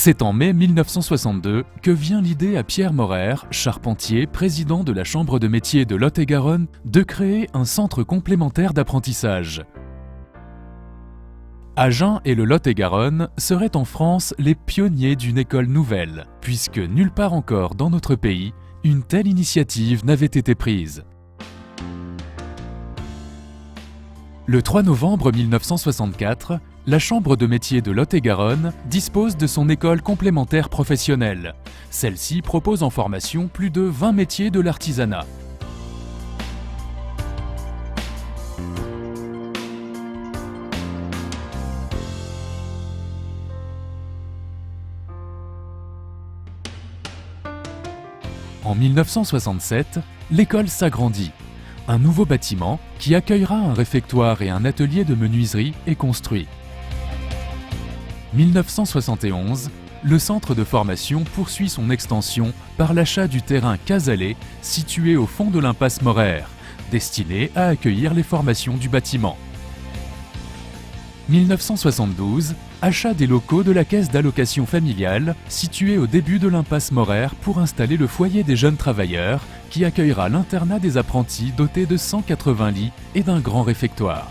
C'est en mai 1962 que vient l'idée à Pierre Morer, charpentier, président de la Chambre de métiers de Lot-et-Garonne, de créer un centre complémentaire d'apprentissage. Agen et le Lot-et-Garonne seraient en France les pionniers d'une école nouvelle, puisque nulle part encore dans notre pays, une telle initiative n'avait été prise. Le 3 novembre 1964, la Chambre de métiers de Lot-et-Garonne dispose de son école complémentaire professionnelle. Celle-ci propose en formation plus de 20 métiers de l'artisanat. En 1967, l'école s'agrandit. Un nouveau bâtiment qui accueillera un réfectoire et un atelier de menuiserie est construit. 1971, le centre de formation poursuit son extension par l'achat du terrain Casalet, situé au fond de l'impasse Morer, destiné à accueillir les formations du bâtiment. 1972, achat des locaux de la caisse d'allocation familiale, située au début de l'impasse Morer pour installer le foyer des jeunes travailleurs, qui accueillera l'internat des apprentis doté de 180 lits et d'un grand réfectoire.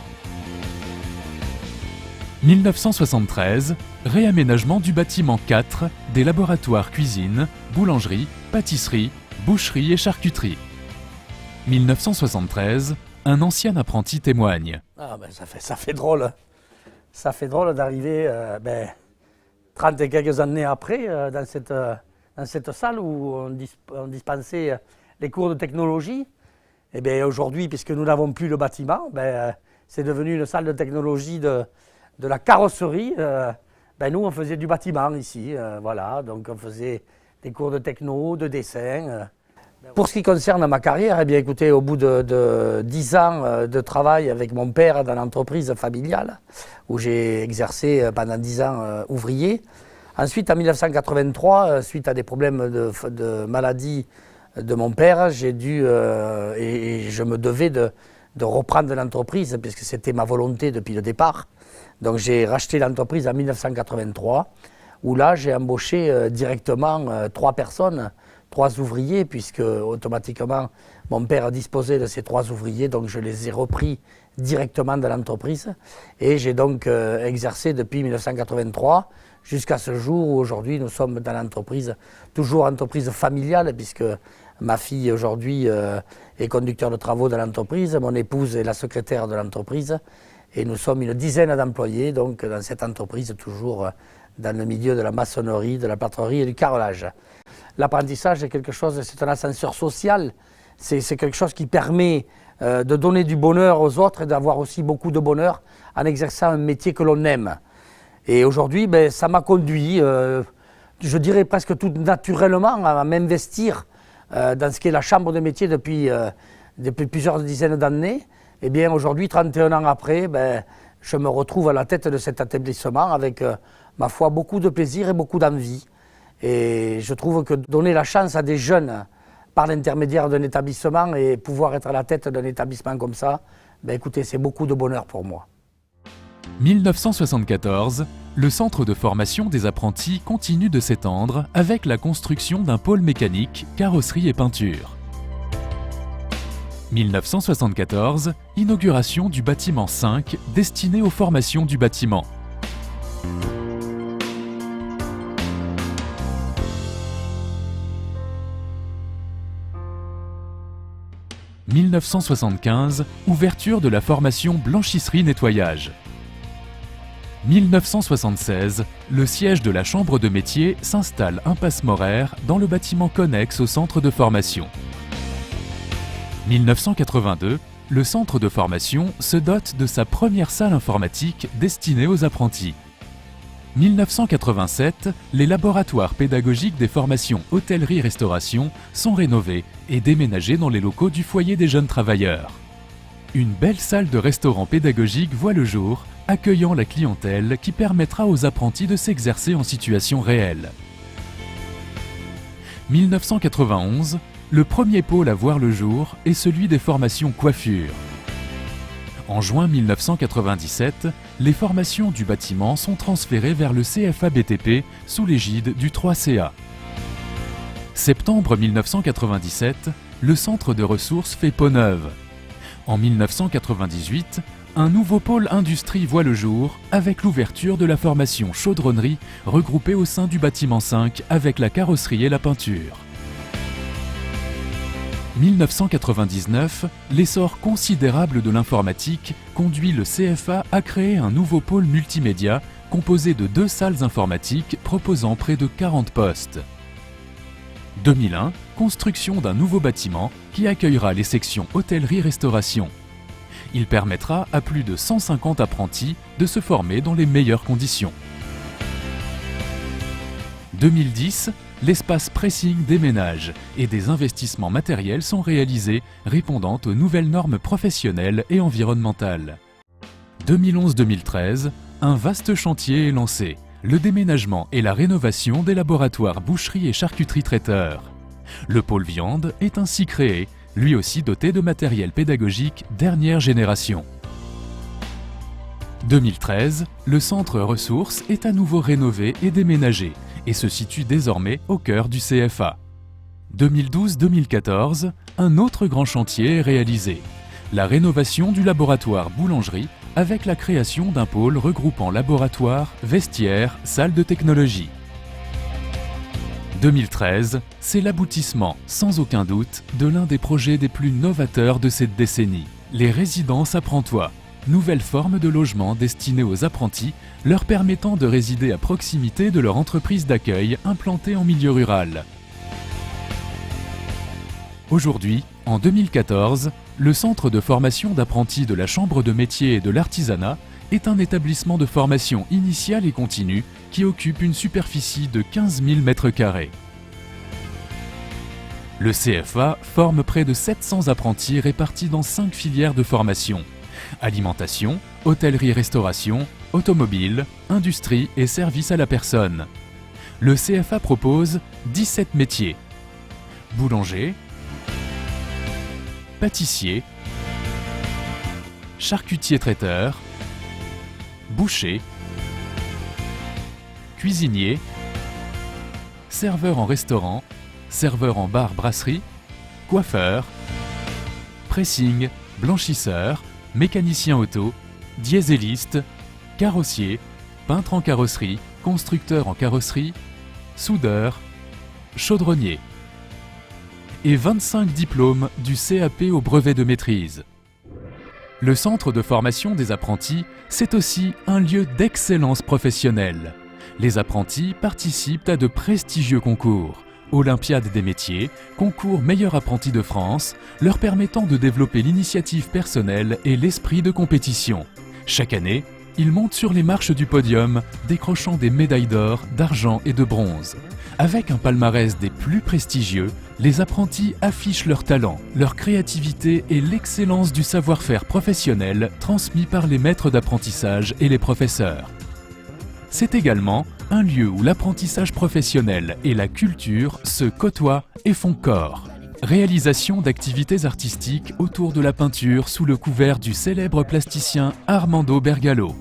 1973, réaménagement du bâtiment 4, des laboratoires cuisine, boulangerie, pâtisserie, boucherie et charcuterie. 1973, un ancien apprenti témoigne. Ah ben ça fait drôle. Ça fait drôle d'arriver 30 et quelques années après dans cette salle où on dispensait les cours de technologie. Et bien aujourd'hui, puisque nous n'avons plus le bâtiment, c'est devenu une salle de technologie de la carrosserie. Nous, on faisait du bâtiment ici. Voilà, donc on faisait des cours de techno, de dessin. Pour ce qui concerne ma carrière, eh bien, écoutez, au bout de 10 ans de travail avec mon père dans l'entreprise familiale, où j'ai exercé pendant 10 ans ouvrier. Ensuite, en 1983, suite à des problèmes de maladie de mon père, j'ai dû, et je me devais de reprendre l'entreprise, puisque c'était ma volonté depuis le départ. Donc j'ai racheté l'entreprise en 1983, où là j'ai embauché directement 3 personnes, 3 ouvriers, puisque automatiquement mon père disposait de ces 3 ouvriers, donc je les ai repris directement dans l'entreprise. Et j'ai donc exercé depuis 1983 jusqu'à ce jour où aujourd'hui nous sommes dans l'entreprise, toujours entreprise familiale, puisque ma fille aujourd'hui est conducteur de travaux de l'entreprise, mon épouse est la secrétaire de l'entreprise, et nous sommes une dizaine d'employés donc dans cette entreprise, toujours dans le milieu de la maçonnerie, de la plâtrerie et du carrelage. L'apprentissage est quelque chose, c'est un ascenseur social, c'est quelque chose qui permet de donner du bonheur aux autres et d'avoir aussi beaucoup de bonheur en exerçant un métier que l'on aime. Et aujourd'hui, ça m'a conduit, je dirais presque tout naturellement, à m'investir dans ce qu'est la Chambre de métiers depuis plusieurs dizaines d'années. Et bien aujourd'hui, 31 ans après, je me retrouve à la tête de cet établissement avec, ma foi, beaucoup de plaisir et beaucoup d'envie. Et je trouve que donner la chance à des jeunes par l'intermédiaire d'un établissement et pouvoir être à la tête d'un établissement comme ça, écoutez, c'est beaucoup de bonheur pour moi. 1974, le centre de formation des apprentis continue de s'étendre avec la construction d'un pôle mécanique, carrosserie et peinture. 1974, inauguration du bâtiment 5 destiné aux formations du bâtiment. 1975, ouverture de la formation blanchisserie-nettoyage. 1976, le siège de la Chambre de métiers s'installe impasse Morer dans le bâtiment connexe au centre de formation. 1982, le centre de formation se dote de sa première salle informatique destinée aux apprentis. 1987, les laboratoires pédagogiques des formations hôtellerie-restauration sont rénovés et déménagés dans les locaux du foyer des jeunes travailleurs. Une belle salle de restaurant pédagogique voit le jour, accueillant la clientèle qui permettra aux apprentis de s'exercer en situation réelle. 1991, le premier pôle à voir le jour est celui des formations coiffure. En juin 1997, les formations du bâtiment sont transférées vers le CFA BTP sous l'égide du 3CA. Septembre 1997, le centre de ressources fait peau neuve. En 1998, un nouveau pôle industrie voit le jour avec l'ouverture de la formation chaudronnerie regroupée au sein du bâtiment 5 avec la carrosserie et la peinture. 1999, l'essor considérable de l'informatique conduit le CFA à créer un nouveau pôle multimédia composé de 2 salles informatiques proposant près de 40 postes. 2001, construction d'un nouveau bâtiment qui accueillera les sections hôtellerie-restauration. Il permettra à plus de 150 apprentis de se former dans les meilleures conditions. 2010, l'espace pressing déménage et des investissements matériels sont réalisés répondant aux nouvelles normes professionnelles et environnementales. 2011-2013, un vaste chantier est lancé. Le déménagement et la rénovation des laboratoires boucherie et charcuterie traiteurs. Le pôle viande est ainsi créé, lui aussi doté de matériel pédagogique dernière génération. 2013, le centre ressources est à nouveau rénové et déménagé et se situe désormais au cœur du CFA. 2012-2014, un autre grand chantier est réalisé. La rénovation du laboratoire boulangerie avec la création d'un pôle regroupant laboratoire, vestiaire, salle de technologie. 2013, c'est l'aboutissement, sans aucun doute, de l'un des projets les plus novateurs de cette décennie, les résidences apprentois, nouvelle forme de logement destinée aux apprentis, leur permettant de résider à proximité de leur entreprise d'accueil implantée en milieu rural. Aujourd'hui, en 2014, le centre de formation d'apprentis de la Chambre de métiers et de l'artisanat est un établissement de formation initiale et continue qui occupe une superficie de 15 000 m². Le CFA forme près de 700 apprentis répartis dans 5 filières de formation: alimentation, hôtellerie-restauration, automobile, industrie et services à la personne. Le CFA propose 17 métiers: boulanger, pâtissier, charcutier-traiteur, boucher, cuisinier, serveur en restaurant, serveur en bar-brasserie, coiffeur, pressing, blanchisseur, mécanicien auto, dieseliste, carrossier, peintre en carrosserie, constructeur en carrosserie, soudeur, chaudronnier. Et 25 diplômes du CAP au brevet de maîtrise. Le centre de formation des apprentis, c'est aussi un lieu d'excellence professionnelle. Les apprentis participent à de prestigieux concours, Olympiade des métiers, concours meilleur apprenti de France, leur permettant de développer l'initiative personnelle et l'esprit de compétition. Chaque année, ils montent sur les marches du podium, décrochant des médailles d'or, d'argent et de bronze. Avec un palmarès des plus prestigieux, les apprentis affichent leur talent, leur créativité et l'excellence du savoir-faire professionnel transmis par les maîtres d'apprentissage et les professeurs. C'est également un lieu où l'apprentissage professionnel et la culture se côtoient et font corps. Réalisation d'activités artistiques autour de la peinture sous le couvert du célèbre plasticien Armando Bergallo.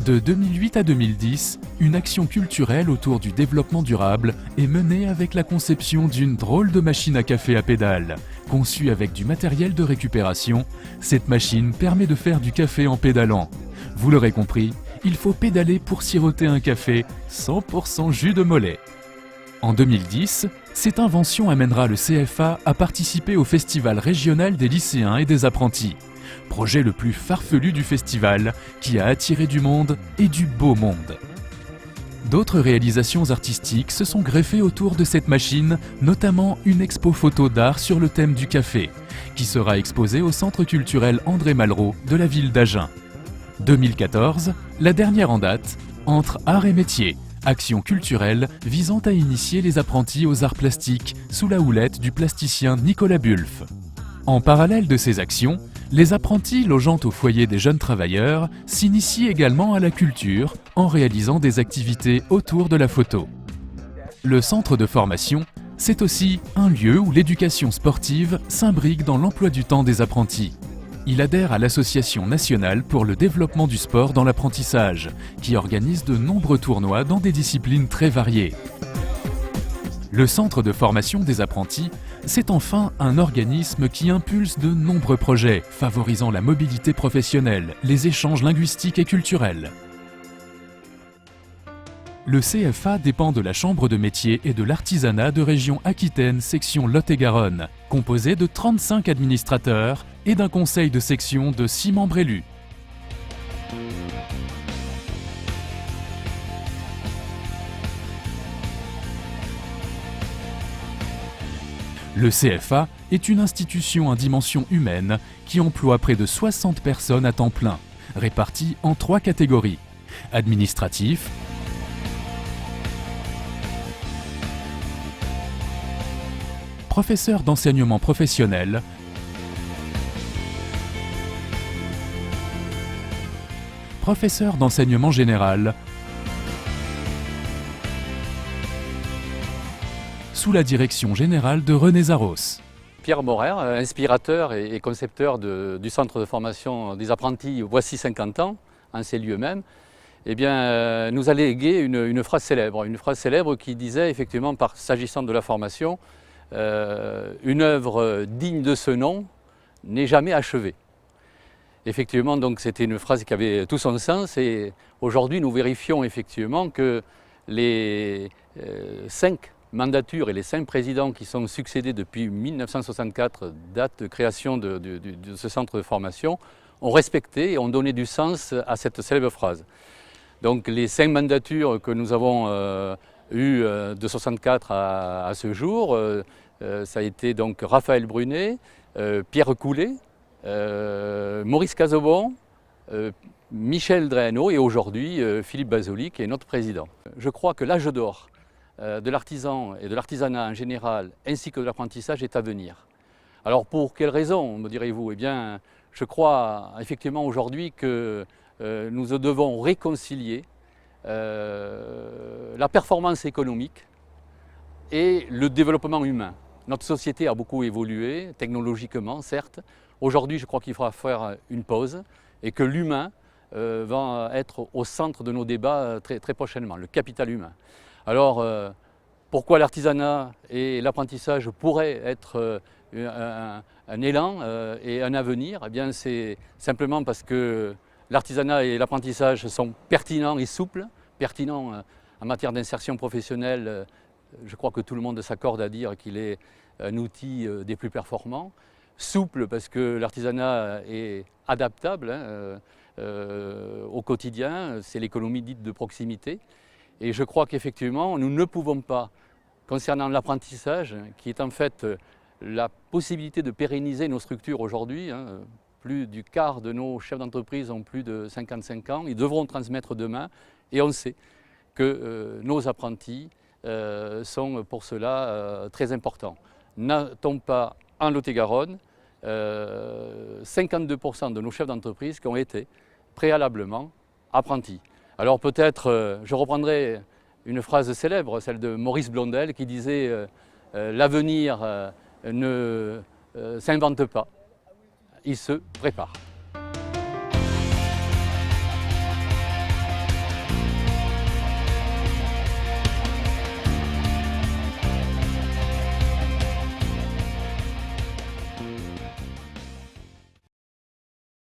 De 2008 à 2010, une action culturelle autour du développement durable est menée avec la conception d'une drôle de machine à café à pédales. Conçue avec du matériel de récupération, cette machine permet de faire du café en pédalant. Vous l'aurez compris, il faut pédaler pour siroter un café 100% jus de mollet. En 2010, cette invention amènera le CFA à participer au Festival régional des lycéens et des apprentis. Projet le plus farfelu du festival, qui a attiré du monde et du beau monde. D'autres réalisations artistiques se sont greffées autour de cette machine, notamment une expo photo d'art sur le thème du café, qui sera exposée au Centre culturel André Malraux de la ville d'Agen. 2014, la dernière en date, entre art et métier, action culturelle visant à initier les apprentis aux arts plastiques sous la houlette du plasticien Nicolas Bulff. En parallèle de ces actions, les apprentis logeant au foyer des jeunes travailleurs s'initient également à la culture en réalisant des activités autour de la photo. Le centre de formation, c'est aussi un lieu où l'éducation sportive s'imbrique dans l'emploi du temps des apprentis. Il adhère à l'Association nationale pour le développement du sport dans l'apprentissage, qui organise de nombreux tournois dans des disciplines très variées. Le Centre de formation des apprentis, c'est enfin un organisme qui impulse de nombreux projets, favorisant la mobilité professionnelle, les échanges linguistiques et culturels. Le CFA dépend de la Chambre de métiers et de l'artisanat de région Aquitaine, section Lot-et-Garonne, composée de 35 administrateurs et d'un conseil de section de 6 membres élus. Le CFA est une institution à dimension humaine qui emploie près de 60 personnes à temps plein, réparties en 3 catégories: administratif, professeur d'enseignement professionnel, professeur d'enseignement général, sous la direction générale de René Zaros. Pierre Morer, inspirateur et concepteur du centre de formation des apprentis voici 50 ans, en ces lieux mêmes, eh bien, nous a légué une phrase célèbre qui disait effectivement, s'agissant de la formation, une œuvre digne de ce nom n'est jamais achevée. Effectivement, donc c'était une phrase qui avait tout son sens et aujourd'hui nous vérifions effectivement que les 5 mandatures et les 5 présidents qui sont succédés depuis 1964, date de création de ce centre de formation, ont respecté et ont donné du sens à cette célèbre phrase. Donc les 5 mandatures que nous avons eues de 64 à ce jour, ça a été donc Raphaël Brunet, Pierre Coulet, Maurice Casaubon, Michel Dréhanneau et aujourd'hui Philippe Basoli qui est notre président. Je crois que l'âge d'or de l'artisan et de l'artisanat en général ainsi que de l'apprentissage est à venir. Alors pour quelles raisons, me direz-vous? Eh bien, je crois effectivement aujourd'hui que nous devons réconcilier la performance économique et le développement humain. Notre société a beaucoup évolué, technologiquement certes. Aujourd'hui, je crois qu'il faudra faire une pause et que l'humain va être au centre de nos débats très prochainement, le capital humain. Alors, pourquoi l'artisanat et l'apprentissage pourraient être un élan et un avenir? Eh bien, c'est simplement parce que l'artisanat et l'apprentissage sont pertinents et souples, pertinents en matière d'insertion professionnelle. Je crois que tout le monde s'accorde à dire qu'il est un outil des plus performants. Souple parce que l'artisanat est adaptable au quotidien, c'est l'économie dite de proximité. Et je crois qu'effectivement, nous ne pouvons pas, concernant l'apprentissage, qui est en fait la possibilité de pérenniser nos structures aujourd'hui, plus du quart de nos chefs d'entreprise ont plus de 55 ans, ils devront transmettre demain, et on sait que nos apprentis sont pour cela très importants. N'a-t-on pas en Lot-et-Garonne 52% de nos chefs d'entreprise qui ont été préalablement apprentis? Alors peut-être, je reprendrai une phrase célèbre, celle de Maurice Blondel, qui disait l'avenir ne s'invente pas, il se prépare.